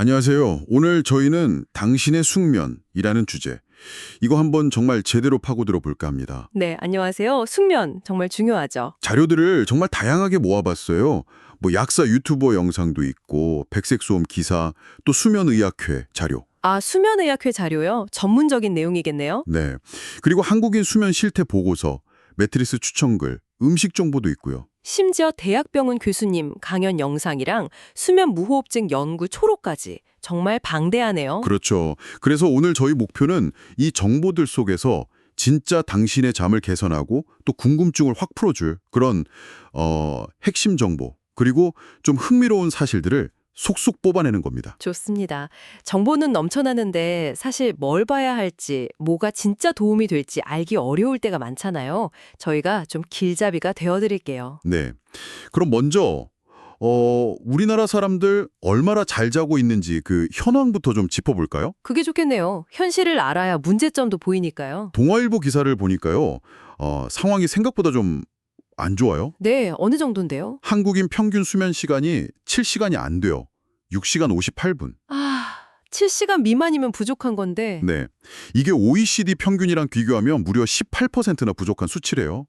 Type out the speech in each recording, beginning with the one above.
안녕하세요. 오늘 저희는 당신의 숙면이라는 주제. 이거 한번 정말 제대로 파고들어 볼까 합니다. 네, 안녕하세요. 숙면 정말 중요하죠. 자료들을 정말 다양하게 모아봤어요. 뭐 약사 유튜버 영상도 있고 백색소음 기사, 또 수면의학회 자료. 아, 수면의학회 자료요? 전문적인 내용이겠네요. 네. 그리고 한국인 수면 실태 보고서, 매트리스 추천글, 음식 정보도 있고요. 심지어 대학병원 교수님 강연 영상이랑 수면 무호흡증 연구 초록까지 정말 방대하네요. 그렇죠. 그래서 오늘 저희 목표는 이 정보들 속에서 진짜 당신의 잠을 개선하고 또 궁금증을 확 풀어줄 그런 핵심 정보, 그리고 좀 흥미로운 사실들을 속속 뽑아내는 겁니다. 좋습니다. 정보는 넘쳐나는데 사실 뭘 봐야 할지, 뭐가 진짜 도움이 될지 알기 어려울 때가 많잖아요. 저희가 좀 길잡이가 되어드릴게요. 네. 그럼 먼저 우리나라 사람들 얼마나 잘 자고 있는지 그 현황부터 좀 짚어볼까요? 그게 좋겠네요. 현실을 알아야 문제점도 보이니까요. 동아일보 기사를 보니까요. 상황이 생각보다 좀 안 좋아요. 네, 어느 정도인데요? 한국인 평균 수면 시간이 7시간이 안 돼요. 6시간 58분. 아, 7시간 미만이면 부족한 건데. 네. 이게 OECD 평균이랑 비교하면 무려 18%나 부족한 수치래요.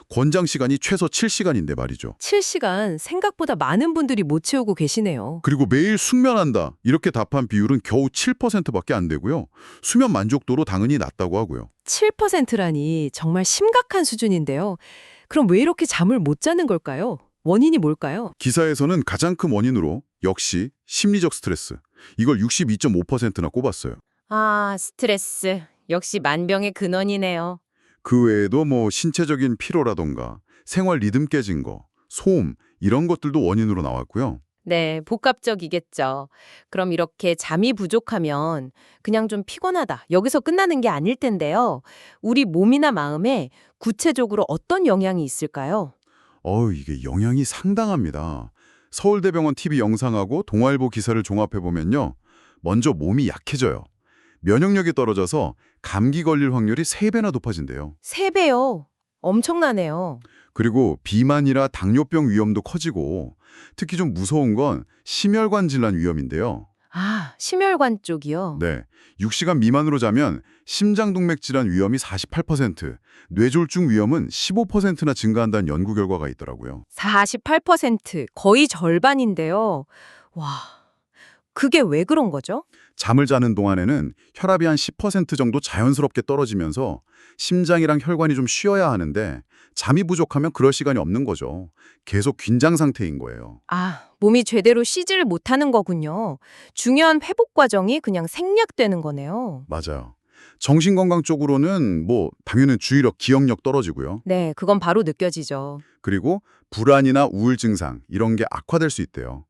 권장 시간이 최소 7시간인데 말이죠. 7시간 생각보다 많은 분들이 못 채우고 계시네요. 그리고 매일 숙면한다 이렇게 답한 비율은 겨우 7%밖에 안 되고요. 수면 만족도로 당연히 낮다고 하고요. 7%라니 정말 심각한 수준인데요. 그럼 왜 이렇게 잠을 못 자는 걸까요? 원인이 뭘까요? 기사에서는 가장 큰 원인으로 역시 심리적 스트레스, 이걸 62.5%나 꼽았어요. 아, 스트레스. 역시 만병의 근원이네요. 그 외에도 뭐 신체적인 피로라던가 생활 리듬 깨진 거, 소음 이런 것들도 원인으로 나왔고요. 네, 복합적이겠죠. 그럼 이렇게 잠이 부족하면 그냥 좀 피곤하다. 여기서 끝나는 게 아닐 텐데요. 우리 몸이나 마음에 구체적으로 어떤 영향이 있을까요? 이게 영향이 상당합니다. 서울대병원 TV 영상하고 동아일보 기사를 종합해보면요. 먼저 몸이 약해져요. 면역력이 떨어져서 감기 걸릴 확률이 3배나 높아진대요. 3배요. 엄청나네요. 그리고 비만이나 당뇨병 위험도 커지고 특히 좀 무서운 건 심혈관 질환 위험인데요. 아, 심혈관 쪽이요. 네, 6시간 미만으로 자면 심장동맥 질환 위험이 48%, 뇌졸중 위험은 15%나 증가한다는 연구 결과가 있더라고요. 48%, 거의 절반인데요. 와, 그게 왜 그런 거죠? 잠을 자는 동안에는 혈압이 한 10% 정도 자연스럽게 떨어지면서 심장이랑 혈관이 좀 쉬어야 하는데 잠이 부족하면 그럴 시간이 없는 거죠. 계속 긴장 상태인 거예요. 아, 몸이 제대로 쉬지를 못하는 거군요. 중요한 회복 과정이 그냥 생략되는 거네요. 맞아요. 정신건강 쪽으로는 뭐 당연히 주의력, 기억력 떨어지고요. 네, 그건 바로 느껴지죠. 그리고 불안이나 우울 증상 이런 게 악화될 수 있대요.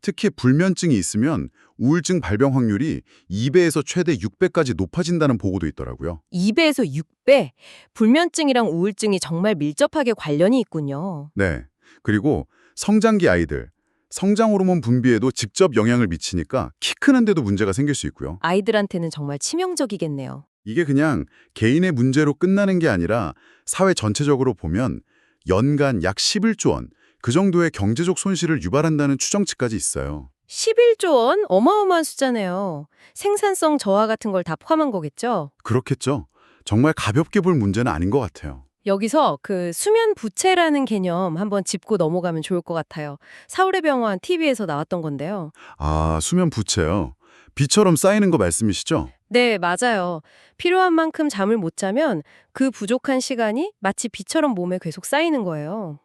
특히 불면증이 있으면 우울증 발병 확률이 2배에서 최대 6배까지 높아진다는 보고도 있더라고요. 2배에서 6배? 불면증이랑 우울증이 정말 밀접하게 관련이 있군요. 네. 그리고 성장기 아이들, 성장 호르몬 분비에도 직접 영향을 미치니까 키 크는데도 문제가 생길 수 있고요. 아이들한테는 정말 치명적이겠네요. 이게 그냥 개인의 문제로 끝나는 게 아니라 사회 전체적으로 보면 연간 약 11조 원, 그 정도의 경제적 손실을 유발한다는 추정치까지 있어요. 11조 원? 어마어마한 숫자네요. 생산성 저하 같은 걸 다 포함한 거겠죠? 그렇겠죠? 정말 가볍게 볼 문제는 아닌 것 같아요. 여기서 그 수면 부채라는 개념 한번 짚고 넘어가면 좋을 것 같아요. 서울대병원 TV에서 나왔던 건데요. 아, 수면 부채요. 비처럼 쌓이는 거 말씀이시죠? 네, 맞아요. 필요한 만큼 잠을 못 자면 그 부족한 시간이 마치 비처럼 몸에 계속 쌓이는 거예요.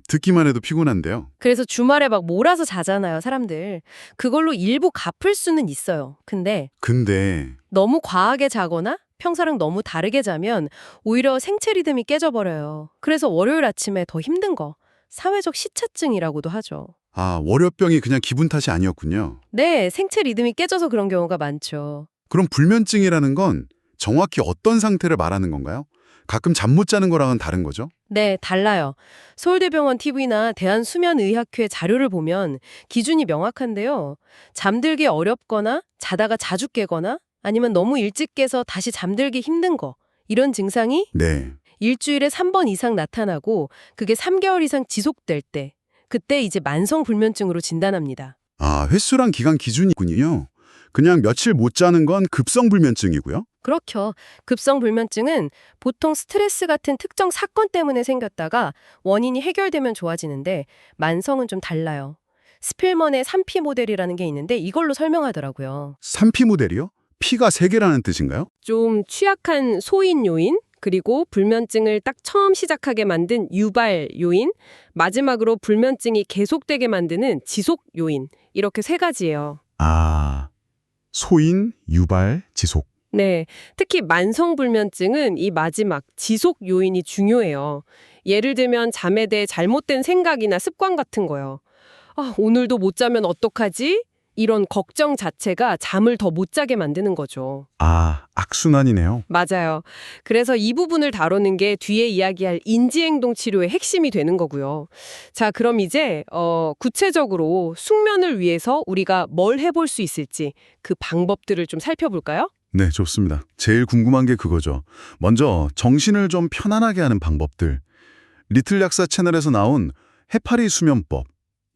듣기만 해도 피곤한데요. 그래서 주말에 막 몰아서 자잖아요, 사람들. 그걸로 일부 갚을 수는 있어요. 근데 근데 너무 과하게 자거나 평소랑 너무 다르게 자면 오히려 생체 리듬이 깨져버려요. 그래서 월요일 아침에 더 힘든 거, 사회적 시차증이라고도 하죠. 월요병이 그냥 기분 탓이 아니었군요. 네, 생체 리듬이 깨져서 그런 경우가 많죠. 그럼 불면증이라는 건 정확히 어떤 상태를 말하는 건가요? 가끔 잠 못 자는 거랑은 다른 거죠? 네, 달라요. 서울대병원 TV나 대한수면의학회 자료를 보면 기준이 명확한데요. 잠들기 어렵거나 자다가 자주 깨거나 아니면 너무 일찍 깨서 다시 잠들기 힘든 거, 이런 증상이 네. 일주일에 3번 이상 나타나고 그게 3개월 이상 지속될 때, 그때 이제 만성 불면증으로 진단합니다. 아, 횟수랑 기간 기준이 있군요. 그냥 며칠 못 자는 건 급성불면증이고요. 그렇죠. 급성불면증은 보통 스트레스 같은 특정 사건 때문에 생겼다가 원인이 해결되면 좋아지는데 만성은 좀 달라요. 스필먼의 3P 모델이라는 게 있는데 이걸로 설명하더라고요. 3P 모델이요? P가 3개라는 뜻인가요? 좀 취약한 소인 요인, 그리고 불면증을 딱 처음 시작하게 만든 유발 요인, 마지막으로 불면증이 계속되게 만드는 지속 요인, 이렇게 세 가지예요. 아, 소인, 유발, 지속. 네, 특히 만성불면증은 이 마지막 지속 요인이 중요해요. 예를 들면 잠에 대해 잘못된 생각이나 습관 같은 거요. 아, 오늘도 못 자면 어떡하지? 이런 걱정 자체가 잠을 더 못 자게 만드는 거죠. 아, 악순환이네요. 맞아요. 그래서 이 부분을 다루는 게 뒤에 이야기할 인지행동 치료의 핵심이 되는 거고요. 자, 그럼 이제 구체적으로 숙면을 위해서 우리가 뭘 해볼 수 있을지 그 방법들을 좀 살펴볼까요? 네, 좋습니다. 제일 궁금한 게 그거죠. 먼저 정신을 좀 편안하게 하는 방법들. 리틀 약사 채널에서 나온 해파리 수면법.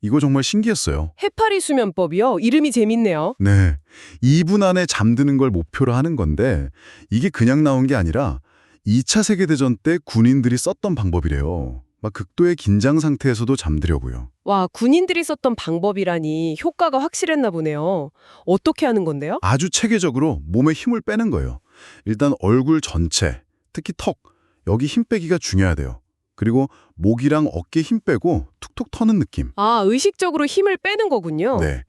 이거 정말 신기했어요. 해파리 수면법이요? 이름이 재밌네요. 네, 2분 안에 잠드는 걸 목표로 하는 건데 이게 그냥 나온 게 아니라 2차 세계대전 때 군인들이 썼던 방법이래요. 막 극도의 긴장 상태에서도 잠들려고요. 와, 군인들이 썼던 방법이라니 효과가 확실했나 보네요. 어떻게 하는 건데요? 아주 체계적으로 몸에 힘을 빼는 거예요. 일단 얼굴 전체, 특히 턱, 여기 힘 빼기가 중요하대요. 그리고 목이랑 어깨 힘 빼고 툭툭 터는 느낌. 아, 의식적으로 힘을 빼는 거군요. 네.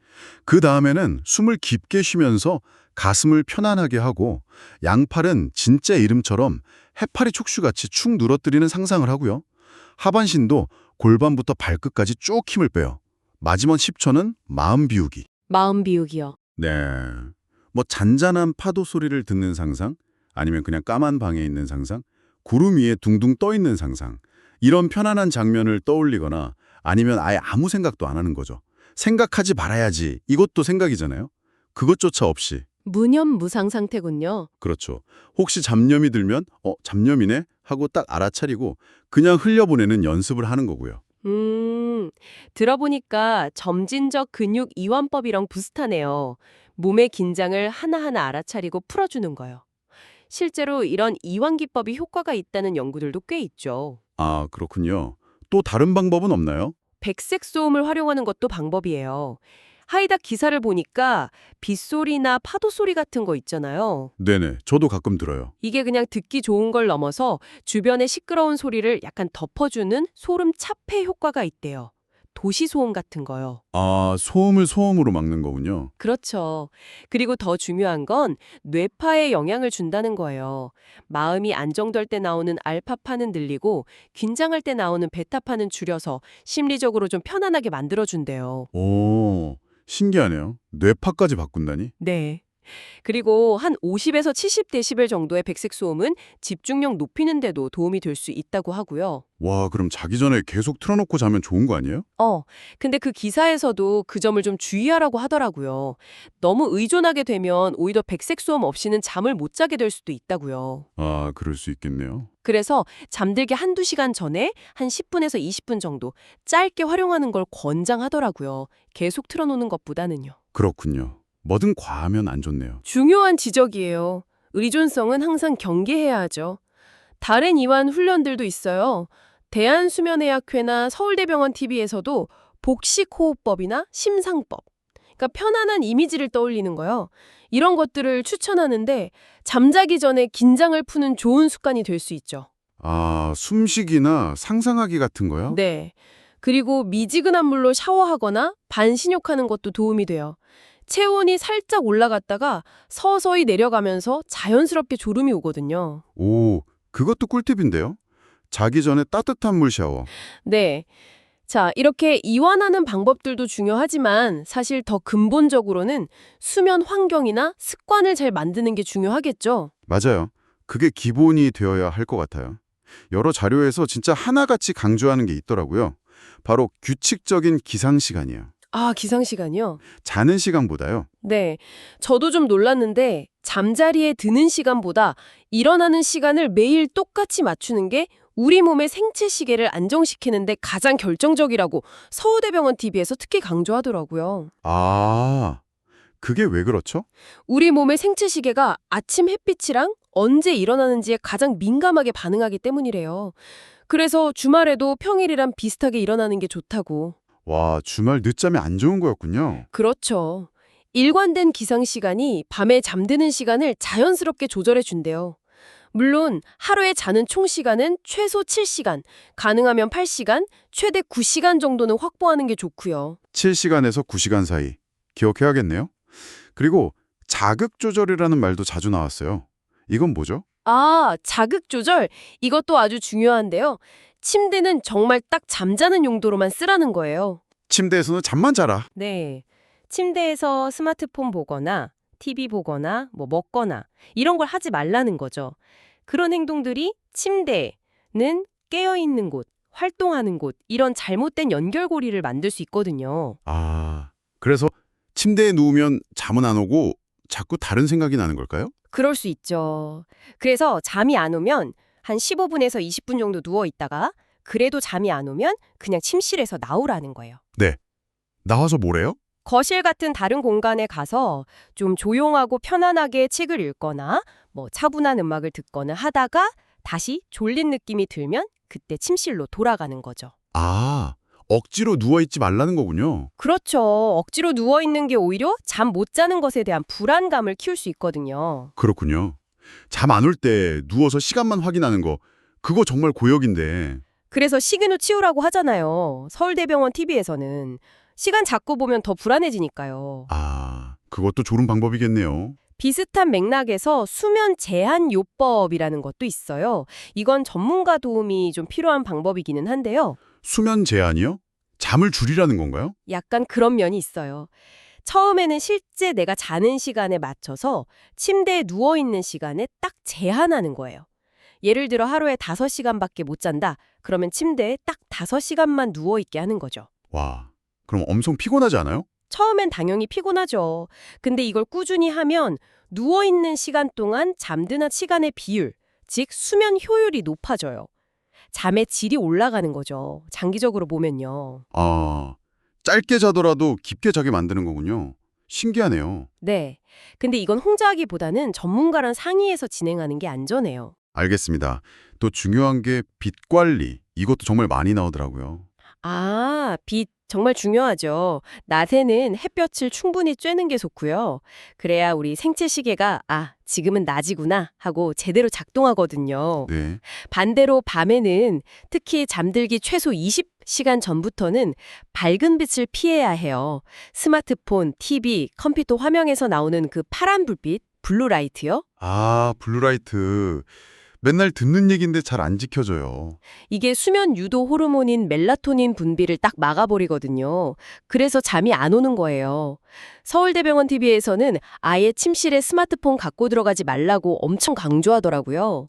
그 다음에는 숨을 깊게 쉬면서 가슴을 편안하게 하고 양팔은 진짜 이름처럼 해파리 촉수같이 축 늘어뜨리는 상상을 하고요. 하반신도 골반부터 발끝까지 쭉 힘을 빼요. 마지막 10초는 마음 비우기. 마음 비우기요. 네. 뭐 잔잔한 파도 소리를 듣는 상상, 아니면 그냥 까만 방에 있는 상상, 구름 위에 둥둥 떠 있는 상상. 이런 편안한 장면을 떠올리거나 아니면 아예 아무 생각도 안 하는 거죠. 생각하지 말아야지. 이것도 생각이잖아요. 그것조차 없이. 무념무상 상태군요. 그렇죠. 혹시 잡념이 들면 잡념이네 하고 딱 알아차리고 그냥 흘려보내는 연습을 하는 거고요. 들어보니까 점진적 근육 이완법이랑 비슷하네요. 몸의 긴장을 하나하나 알아차리고 풀어주는 거요. 실제로 이런 이완 기법이 효과가 있다는 연구들도 꽤 있죠. 아, 그렇군요. 또 다른 방법은 없나요? 백색 소음을 활용하는 것도 방법이에요. 하이닥 기사를 보니까 빗소리나 파도 소리 같은 거 있잖아요. 네네. 저도 가끔 들어요. 이게 그냥 듣기 좋은 걸 넘어서 주변의 시끄러운 소리를 약간 덮어주는 소름 차폐 효과가 있대요. 도시 소음 같은 거요. 아, 소음을 소음으로 막는 거군요. 그렇죠. 그리고 더 중요한 건 뇌파에 영향을 준다는 거예요. 마음이 안정될 때 나오는 알파파는 늘리고 긴장할 때 나오는 베타파는 줄여서 심리적으로 좀 편안하게 만들어준대요. 오, 신기하네요. 뇌파까지 바꾼다니? 네. 그리고 한 50에서 70데시벨 정도의 백색 소음은 집중력 높이는 데도 도움이 될 수 있다고 하고요. 와, 그럼 자기 전에 계속 틀어놓고 자면 좋은 거 아니에요? 근데 그 기사에서도 그 점을 좀 주의하라고 하더라고요. 너무 의존하게 되면 오히려 백색 소음 없이는 잠을 못 자게 될 수도 있다고요. 아, 그럴 수 있겠네요. 그래서 잠들기 한두 시간 전에 한 10분에서 20분 정도 짧게 활용하는 걸 권장하더라고요. 계속 틀어놓는 것보다는요. 그렇군요. 뭐든 과하면 안 좋네요. 중요한 지적이에요. 의존성은 항상 경계해야 하죠. 다른 이완 훈련들도 있어요. 대한수면의학회나 서울대병원 TV에서도 복식호흡법이나 심상법, 그러니까 편안한 이미지를 떠올리는 거요. 이런 것들을 추천하는데 잠자기 전에 긴장을 푸는 좋은 습관이 될 수 있죠. 아, 숨쉬기나 상상하기 같은 거요? 네. 그리고 미지근한 물로 샤워하거나 반신욕하는 것도 도움이 돼요. 체온이 살짝 올라갔다가 서서히 내려가면서 자연스럽게 졸음이 오거든요. 오, 그것도 꿀팁인데요. 자기 전에 따뜻한 물 샤워. 네. 자, 이렇게 이완하는 방법들도 중요하지만 사실 더 근본적으로는 수면 환경이나 습관을 잘 만드는 게 중요하겠죠. 맞아요. 그게 기본이 되어야 할 것 같아요. 여러 자료에서 진짜 하나같이 강조하는 게 있더라고요. 바로 규칙적인 기상 시간이에요. 아, 기상 시간이요? 자는 시간보다요. 네. 저도 좀 놀랐는데 잠자리에 드는 시간보다 일어나는 시간을 매일 똑같이 맞추는 게 우리 몸의 생체 시계를 안정시키는데 가장 결정적이라고 서울대병원 TV에서 특히 강조하더라고요. 아, 그게 왜 그렇죠? 우리 몸의 생체 시계가 아침 햇빛이랑 언제 일어나는지에 가장 민감하게 반응하기 때문이래요. 그래서 주말에도 평일이랑 비슷하게 일어나는 게 좋다고. 와, 주말 늦잠이 안 좋은 거였군요. 그렇죠. 일관된 기상 시간이 밤에 잠드는 시간을 자연스럽게 조절해 준대요. 물론 하루에 자는 총 시간은 최소 7시간, 가능하면 8시간, 최대 9시간 정도는 확보하는 게 좋고요. 7시간에서 9시간 사이. 기억해야겠네요. 그리고 자극 조절이라는 말도 자주 나왔어요. 이건 뭐죠? 아, 자극 조절. 이것도 아주 중요한데요. 침대는 정말 딱 잠자는 용도로만 쓰라는 거예요. 침대에서는 잠만 자라. 네. 침대에서 스마트폰 보거나 TV 보거나 먹거나 이런 걸 하지 말라는 거죠. 그런 행동들이 침대는 깨어있는 곳, 활동하는 곳, 이런 잘못된 연결고리를 만들 수 있거든요. 아, 그래서 침대에 누우면 잠은 안 오고 자꾸 다른 생각이 나는 걸까요? 그럴 수 있죠. 그래서 잠이 안 오면 한 15분에서 20분 정도 누워 있다가 그래도 잠이 안 오면 그냥 침실에서 나오라는 거예요. 나와서 뭐래요? 거실 같은 다른 공간에 가서 좀 조용하고 편안하게 책을 읽거나 차분한 음악을 듣거나 하다가 다시 졸린 느낌이 들면 그때 침실로 돌아가는 거죠. 아, 억지로 누워있지 말라는 거군요. 그렇죠. 억지로 누워있는 게 오히려 잠 못 자는 것에 대한 불안감을 키울 수 있거든요. 그렇군요. 잠 안 올 때 누워서 시간만 확인하는 거, 그거 정말 고역인데. 그래서 시계로 치우라고 하잖아요. 서울대병원 TV에서는. 시간 자꾸 보면 더 불안해지니까요. 아, 그것도 좋은 방법이겠네요. 비슷한 맥락에서 수면 제한 요법이라는 것도 있어요. 이건 전문가 도움이 좀 필요한 방법이기는 한데요. 수면 제한이요? 잠을 줄이라는 건가요? 약간 그런 면이 있어요. 처음에는 실제 내가 자는 시간에 맞춰서 침대에 누워있는 시간에 딱 제한하는 거예요. 예를 들어 하루에 5시간밖에 못 잔다. 그러면 침대에 딱 5시간만 누워있게 하는 거죠. 와, 그럼 엄청 피곤하지 않아요? 처음엔 당연히 피곤하죠. 근데 이걸 꾸준히 하면 누워있는 시간 동안 잠드는 시간의 비율, 즉 수면 효율이 높아져요. 잠의 질이 올라가는 거죠. 장기적으로 보면요. 아, 짧게 자더라도 깊게 자게 만드는 거군요. 신기하네요. 네. 근데 이건 혼자 하기보다는 전문가랑 상의해서 진행하는 게 안전해요. 알겠습니다. 또 중요한 게 빛 관리. 이것도 정말 많이 나오더라고요. 아, 빛 정말 중요하죠. 낮에는 햇볕을 충분히 쬐는 게 좋고요. 그래야 우리 생체 시계가 지금은 낮이구나 하고 제대로 작동하거든요. 네. 반대로 밤에는 특히 잠들기 최소 20시간 전부터는 밝은 빛을 피해야 해요. 스마트폰, TV, 컴퓨터 화면에서 나오는 그 파란 불빛, 블루라이트요. 아, 블루라이트. 맨날 듣는 얘기인데 잘 안 지켜져요. 이게 수면 유도 호르몬인 멜라토닌 분비를 딱 막아버리거든요. 그래서 잠이 안 오는 거예요. 서울대병원 TV에서는 아예 침실에 스마트폰 갖고 들어가지 말라고 엄청 강조하더라고요.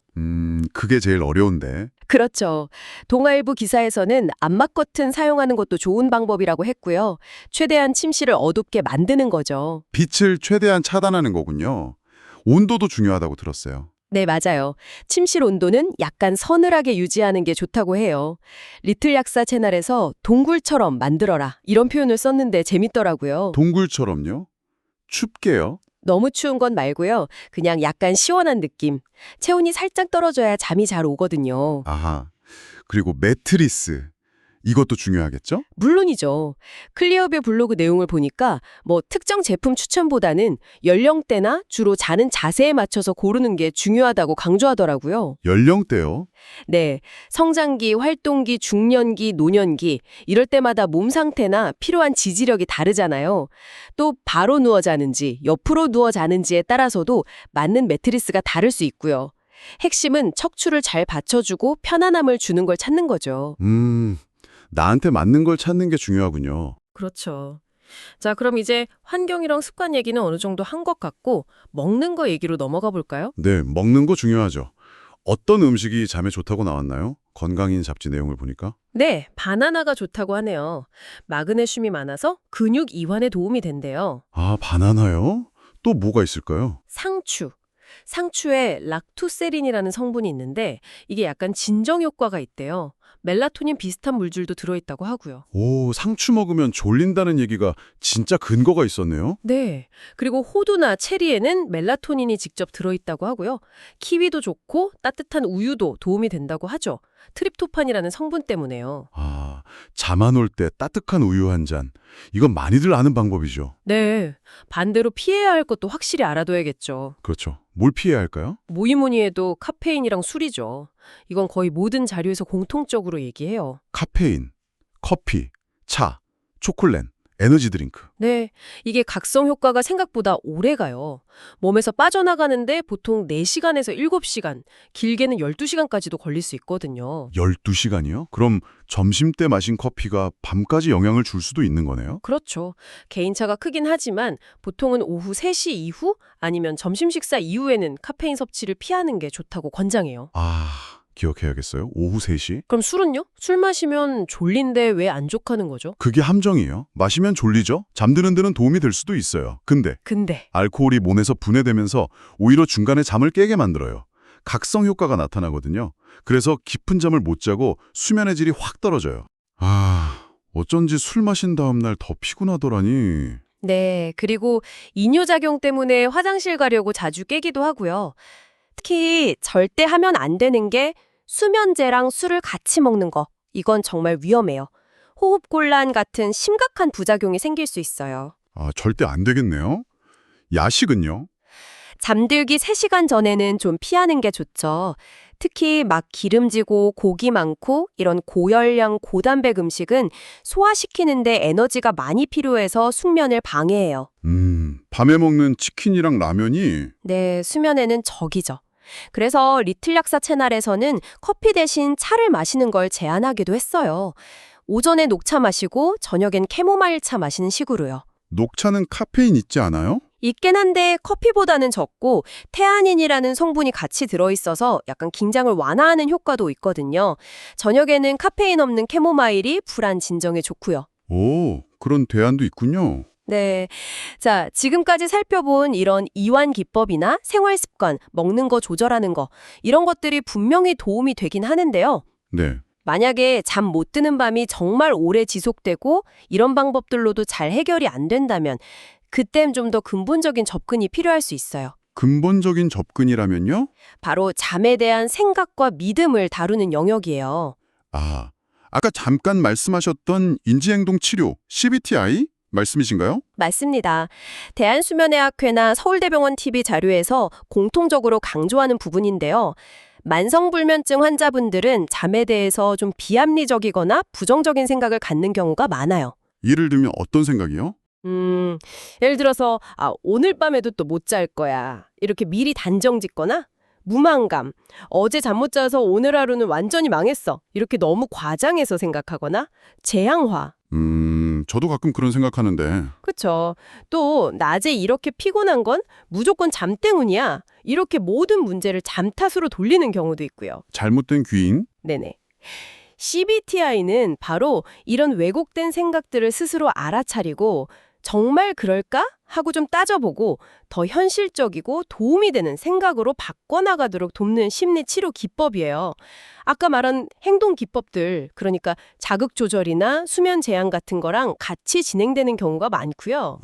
그게 제일 어려운데. 그렇죠. 동아일보 기사에서는 암막 커튼 사용하는 것도 좋은 방법이라고 했고요. 최대한 침실을 어둡게 만드는 거죠. 빛을 최대한 차단하는 거군요. 온도도 중요하다고 들었어요. 네, 맞아요. 침실 온도는 약간 서늘하게 유지하는 게 좋다고 해요. 리틀 약사 채널에서 동굴처럼 만들어라 이런 표현을 썼는데 재밌더라고요. 동굴처럼요? 춥게요? 너무 추운 건 말고요. 그냥 약간 시원한 느낌. 체온이 살짝 떨어져야 잠이 잘 오거든요. 아하. 그리고 매트리스. 이것도 중요하겠죠? 물론이죠. 클리어뷰 블로그 내용을 보니까 특정 제품 추천보다는 연령대나 주로 자는 자세에 맞춰서 고르는 게 중요하다고 강조하더라고요. 연령대요? 네, 성장기, 활동기, 중년기, 노년기 이럴 때마다 몸 상태나 필요한 지지력이 다르잖아요. 또 바로 누워 자는지, 옆으로 누워 자는지에 따라서도 맞는 매트리스가 다를 수 있고요. 핵심은 척추를 잘 받쳐주고 편안함을 주는 걸 찾는 거죠. 나한테 맞는 걸 찾는 게 중요하군요. 그렇죠. 자, 그럼 이제 환경이랑 습관 얘기는 어느 정도 한 것 같고 먹는 거 얘기로 넘어가 볼까요? 네, 먹는 거 중요하죠. 어떤 음식이 잠에 좋다고 나왔나요? 건강인 잡지 내용을 보니까. 네, 바나나가 좋다고 하네요. 마그네슘이 많아서 근육 이완에 도움이 된대요. 아, 바나나요? 또 뭐가 있을까요? 상추. 상추에 락토세린이라는 성분이 있는데 이게 약간 진정 효과가 있대요. 멜라토닌 비슷한 물질도 들어있다고 하고요. 오, 상추 먹으면 졸린다는 얘기가 진짜 근거가 있었네요. 네. 그리고 호두나 체리에는 멜라토닌이 직접 들어있다고 하고요. 키위도 좋고 따뜻한 우유도 도움이 된다고 하죠. 트립토판이라는 성분 때문에요. 아, 잠 안 올 때 따뜻한 우유 한 잔. 이건 많이들 아는 방법이죠. 네. 반대로 피해야 할 것도 확실히 알아둬야겠죠. 그렇죠. 뭘 피해야 할까요? 뭐니 해도 카페인이랑 술이죠. 이건 거의 모든 자료에서 공통적으로 얘기해요. 카페인, 커피, 차, 초콜릿, 에너지 드링크. 네, 이게 각성 효과가 생각보다 오래 가요. 몸에서 빠져나가는데 보통 4시간에서 7시간, 길게는 12시간까지도 걸릴 수 있거든요. 12시간이요? 그럼 점심때 마신 커피가 밤까지 영향을 줄 수도 있는 거네요? 그렇죠. 개인차가 크긴 하지만 보통은 오후 3시 이후 아니면 점심 식사 이후에는 카페인 섭취를 피하는 게 좋다고 권장해요. 아, 기억해야겠어요. 오후 3시? 그럼 술은요? 술 마시면 졸린데 왜 안 좋다는 거죠? 그게 함정이에요. 마시면 졸리죠? 잠드는 데는 도움이 될 수도 있어요. 근데 근데 알코올이 몸에서 분해되면서 오히려 중간에 잠을 깨게 만들어요. 각성 효과가 나타나거든요. 그래서 깊은 잠을 못 자고 수면의 질이 확 떨어져요. 아, 어쩐지 술 마신 다음 날 더 피곤하더라니. 네, 그리고 이뇨작용 때문에 화장실 가려고 자주 깨기도 하고요. 특히 절대 하면 안 되는 게 수면제랑 술을 같이 먹는 거. 이건 정말 위험해요. 호흡곤란 같은 심각한 부작용이 생길 수 있어요. 아, 절대 안 되겠네요. 야식은요? 잠들기 3시간 전에는 좀 피하는 게 좋죠. 특히 막 기름지고 고기 많고 이런 고열량, 고단백 음식은 소화시키는데 에너지가 많이 필요해서 숙면을 방해해요. 밤에 먹는 치킨이랑 라면이 네, 수면에는 적이죠. 그래서 리틀 약사 채널에서는 커피 대신 차를 마시는 걸 제안하기도 했어요. 오전에 녹차 마시고 저녁엔 캐모마일 차 마시는 식으로요. 녹차는 카페인 있지 않아요? 있긴 한데 커피보다는 적고 테아닌이라는 성분이 같이 들어있어서 약간 긴장을 완화하는 효과도 있거든요. 저녁에는 카페인 없는 캐모마일이 불안 진정에 좋고요. 오, 그런 대안도 있군요. 네. 자, 지금까지 살펴본 이런 이완 기법이나 생활 습관, 먹는 거 조절하는 거, 이런 것들이 분명히 도움이 되긴 하는데요. 네. 만약에 잠 못 드는 밤이 정말 오래 지속되고 이런 방법들로도 잘 해결이 안 된다면 그땐 좀 더 근본적인 접근이 필요할 수 있어요. 근본적인 접근이라면요? 바로 잠에 대한 생각과 믿음을 다루는 영역이에요. 아, 아까 잠깐 말씀하셨던 인지행동 치료, CBTI 말씀이신가요? 맞습니다. 대한수면의학회나 서울대병원 TV 자료에서 공통적으로 강조하는 부분인데요. 만성불면증 환자분들은 잠에 대해서 좀 비합리적이거나 부정적인 생각을 갖는 경우가 많아요. 예를 들면 어떤 생각이요? 예를 들어서 오늘 밤에도 또 못 잘 거야. 이렇게 미리 단정 짓거나 무망감, 어제 잠 못 자서 오늘 하루는 완전히 망했어. 이렇게 너무 과장해서 생각하거나 재앙화. 저도 가끔 그런 생각하는데 그쵸. 또 낮에 이렇게 피곤한 건 무조건 잠 때문이야. 이렇게 모든 문제를 잠 탓으로 돌리는 경우도 있고요. 잘못된 귀인? 네네. CBTI는 바로 이런 왜곡된 생각들을 스스로 알아차리고 정말 그럴까? 하고 좀 따져보고 더 현실적이고 도움이 되는 생각으로 바꿔나가도록 돕는 심리치료 기법이에요. 아까 말한 행동 기법들, 그러니까 자극 조절이나 수면 제한 같은 거랑 같이 진행되는 경우가 많고요.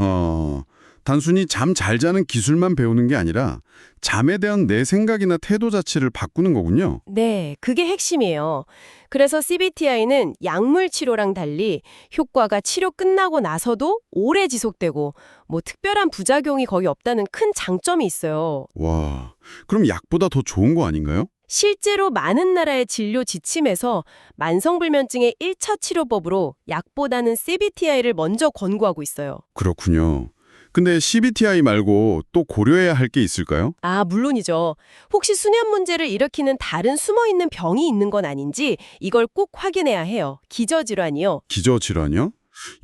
단순히 잠 잘 자는 기술만 배우는 게 아니라 잠에 대한 내 생각이나 태도 자체를 바꾸는 거군요. 네, 그게 핵심이에요. 그래서 CBTI는 약물 치료랑 달리 효과가 치료 끝나고 나서도 오래 지속되고 뭐 특별한 부작용이 거의 없다는 큰 장점이 있어요. 와, 그럼 약보다 더 좋은 거 아닌가요? 실제로 많은 나라의 진료 지침에서 만성불면증의 1차 치료법으로 약보다는 CBTI를 먼저 권고하고 있어요. 그렇군요. 근데 CBTI 말고 또 고려해야 할 게 있을까요? 물론이죠. 혹시 수면 문제를 일으키는 다른 숨어있는 병이 있는 건 아닌지 이걸 꼭 확인해야 해요. 기저질환이요. 기저질환이요?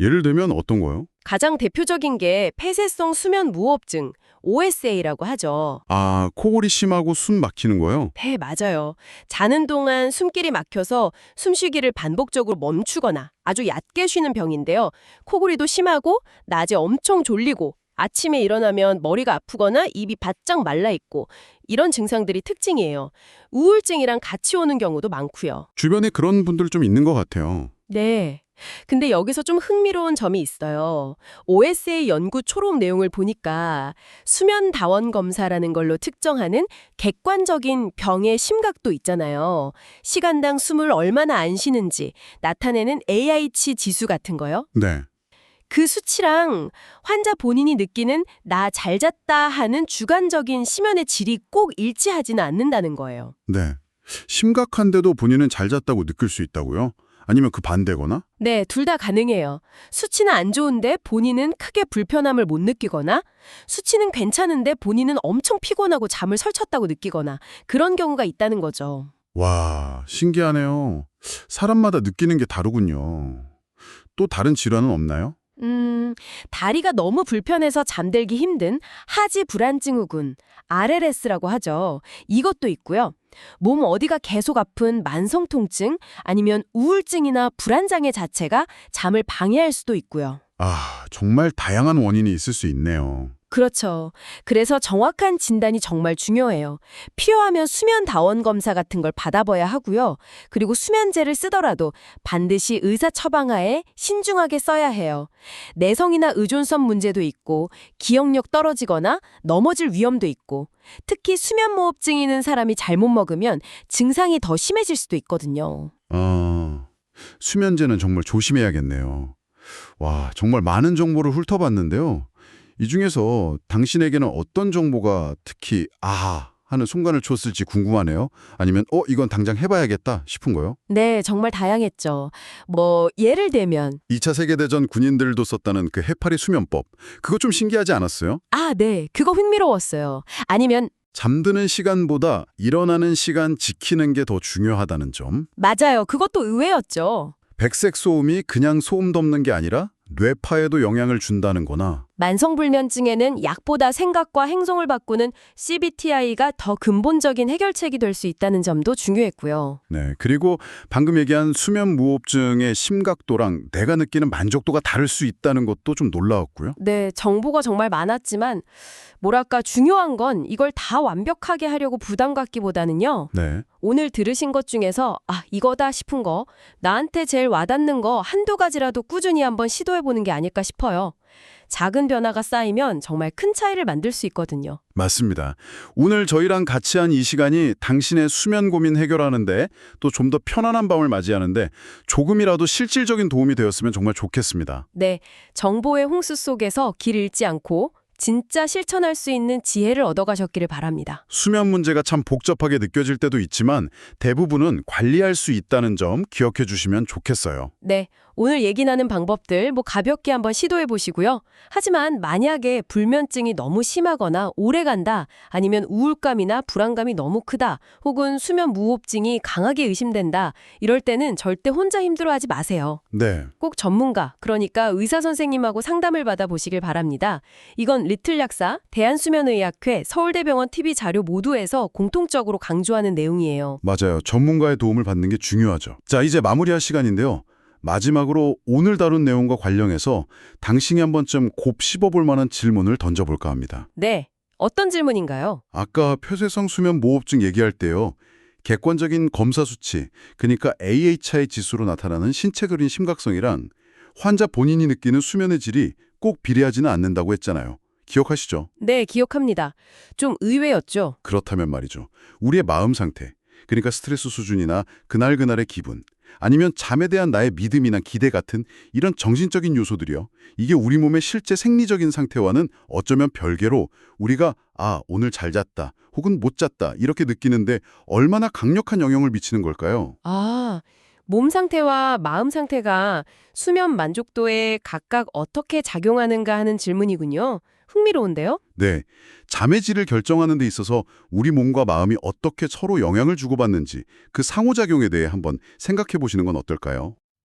예를 들면 어떤 거요? 가장 대표적인 게 폐쇄성 수면 무호흡증, OSA라고 하죠. 아, 코골이 심하고 숨 막히는 거요? 네, 맞아요. 자는 동안 숨길이 막혀서 숨쉬기를 반복적으로 멈추거나 아주 얕게 쉬는 병인데요. 코골이도 심하고 낮에 엄청 졸리고 아침에 일어나면 머리가 아프거나 입이 바짝 말라 있고 이런 증상들이 특징이에요. 우울증이랑 같이 오는 경우도 많고요. 주변에 그런 분들 좀 있는 것 같아요. 네. 근데 여기서 좀 흥미로운 점이 있어요. OSA 연구 초록 내용을 보니까 수면 다원 검사라는 걸로 특정하는 객관적인 병의 심각도 있잖아요. 시간당 숨을 얼마나 안 쉬는지 나타내는 AI치 지수 같은 거요. 네. 그 수치랑 환자 본인이 느끼는 나 잘 잤다 하는 주관적인 시면의 질이 꼭 일치하지는 않는다는 거예요. 네. 심각한데도 본인은 잘 잤다고 느낄 수 있다고요? 아니면 그 반대거나? 네, 둘 다 가능해요. 수치는 안 좋은데 본인은 크게 불편함을 못 느끼거나 수치는 괜찮은데 본인은 엄청 피곤하고 잠을 설쳤다고 느끼거나 그런 경우가 있다는 거죠. 와, 신기하네요. 사람마다 느끼는 게 다르군요. 또 다른 질환은 없나요? 다리가 너무 불편해서 잠들기 힘든 하지 불안증후군, RLS라고 하죠. 이것도 있고요. 몸 어디가 계속 아픈 만성 통증, 아니면 우울증이나 불안장애 자체가 잠을 방해할 수도 있고요. 아, 정말 다양한 원인이 있을 수 있네요. 그렇죠. 그래서 정확한 진단이 정말 중요해요. 필요하면 수면 다원 검사 같은 걸 받아봐야 하고요. 그리고 수면제를 쓰더라도 반드시 의사 처방하에 신중하게 써야 해요. 내성이나 의존성 문제도 있고 기억력 떨어지거나 넘어질 위험도 있고 특히 수면무호흡증이 있는 사람이 잘못 먹으면 증상이 더 심해질 수도 있거든요. 수면제는 정말 조심해야겠네요. 와, 정말 많은 정보를 훑어봤는데요. 이 중에서 당신에게는 어떤 정보가 특히 아하 하는 순간을 줬을지 궁금하네요. 아니면 이건 당장 해봐야겠다 싶은 거요? 네, 정말 다양했죠. 예를 들면 2차 세계대전 군인들도 썼다는 그 해파리 수면법. 그거 좀 신기하지 않았어요? 네, 그거 흥미로웠어요. 아니면 잠드는 시간보다 일어나는 시간 지키는 게 더 중요하다는 점. 맞아요. 그것도 의외였죠. 백색 소음이 그냥 소음 덮는 게 아니라 뇌파에도 영향을 준다는 거나 만성불면증에는 약보다 생각과 행동을 바꾸는 CBTI가 더 근본적인 해결책이 될 수 있다는 점도 중요했고요. 네, 그리고 방금 얘기한 수면 무호흡증의 심각도랑 내가 느끼는 만족도가 다를 수 있다는 것도 좀 놀라웠고요. 네, 정보가 정말 많았지만 중요한 건 이걸 다 완벽하게 하려고 부담 갖기보다는요. 네, 오늘 들으신 것 중에서 이거다 싶은 거, 나한테 제일 와닿는 거 한두 가지라도 꾸준히 한번 시도해보는 게 아닐까 싶어요. 작은 변화가 쌓이면 정말 큰 차이를 만들 수 있거든요. 맞습니다. 오늘 저희랑 같이 한 이 시간이 당신의 수면 고민 해결하는데 또 좀 더 편안한 밤을 맞이하는데 조금이라도 실질적인 도움이 되었으면 정말 좋겠습니다. 네, 정보의 홍수 속에서 길 잃지 않고 진짜 실천할 수 있는 지혜를 얻어가셨기를 바랍니다. 수면 문제가 참 복잡하게 느껴질 때도 있지만 대부분은 관리할 수 있다는 점 기억해 주시면 좋겠어요. 네, 오늘 얘기 나눈 방법들 가볍게 한번 시도해 보시고요. 하지만 만약에 불면증이 너무 심하거나 오래간다, 아니면 우울감이나 불안감이 너무 크다, 혹은 수면 무호흡증이 강하게 의심된다, 이럴 때는 절대 혼자 힘들어하지 마세요. 네. 꼭 전문가, 그러니까 의사 선생님하고 상담을 받아보시길 바랍니다. 이건 리틀 약사, 대한수면의학회, 서울대병원 TV 자료 모두에서 공통적으로 강조하는 내용이에요. 맞아요. 전문가의 도움을 받는 게 중요하죠. 자, 이제 마무리할 시간인데요. 마지막으로 오늘 다룬 내용과 관련해서 당신이 한 번쯤 곱씹어볼 만한 질문을 던져볼까 합니다. 네, 어떤 질문인가요? 아까 폐쇄성 수면 무호흡증 얘기할 때요. 객관적인 검사 수치, 그러니까 AHI 지수로 나타나는 신체 그린 심각성이랑 환자 본인이 느끼는 수면의 질이 꼭 비례하지는 않는다고 했잖아요. 기억하시죠? 네, 기억합니다. 좀 의외였죠. 그렇다면 말이죠. 우리의 마음 상태, 그러니까 스트레스 수준이나 그날그날의 기분, 아니면 잠에 대한 나의 믿음이나 기대 같은 이런 정신적인 요소들이요. 이게 우리 몸의 실제 생리적인 상태와는 어쩌면 별개로 우리가 오늘 잘 잤다 혹은 못 잤다 이렇게 느끼는데 얼마나 강력한 영향을 미치는 걸까요? 몸 상태와 마음 상태가 수면 만족도에 각각 어떻게 작용하는가 하는 질문이군요. 흥미로운데요? 네, 잠의 질을 결정하는 데 있어서 우리 몸과 마음이 어떻게 서로 영향을 주고받는지 그 상호작용에 대해 한번 생각해 보시는 건 어떨까요?